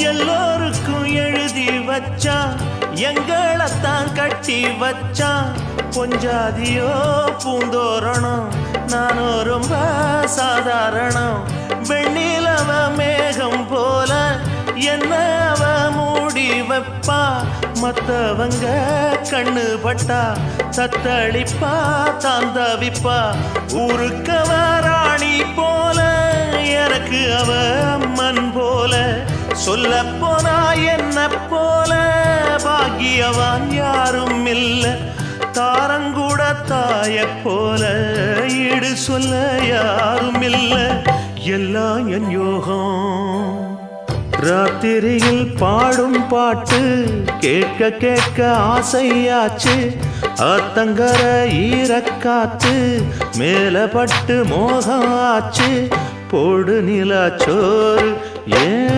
எல்லோருக்கும் எழுதி வச்சான் எங்களைத்தான் கட்டி வச்சான் பொஞ்சாதியோ பூந்தோரணம் நானோ ரொம்ப சாதாரணம் வெண்ணிலவ மேகம் போல என்ன அவ மூடி வைப்பா மத்தவங்க கண்ணு பட்டா தத்தளிப்பா தாந்தவிப்பா ஊருக்கவ ராணி போல எனக்கு அவ அம்மன் போல சொல்ல போனா என்ன போல பாக்கியவான் யாரும் இல்ல தாரங்கூட தாய போல ஈடு சொல்ல யாரும் இல்ல எல்லாம் என் யோகம் ராத்திரியில் பாடும் பாட்டு கேட்க கேட்க ஆசையாச்சு ஆத்தங்கர ஈரக்காத்து மேல பட்டு மோகம் ஆச்சு போடு நிலாச்சோறு ஏன்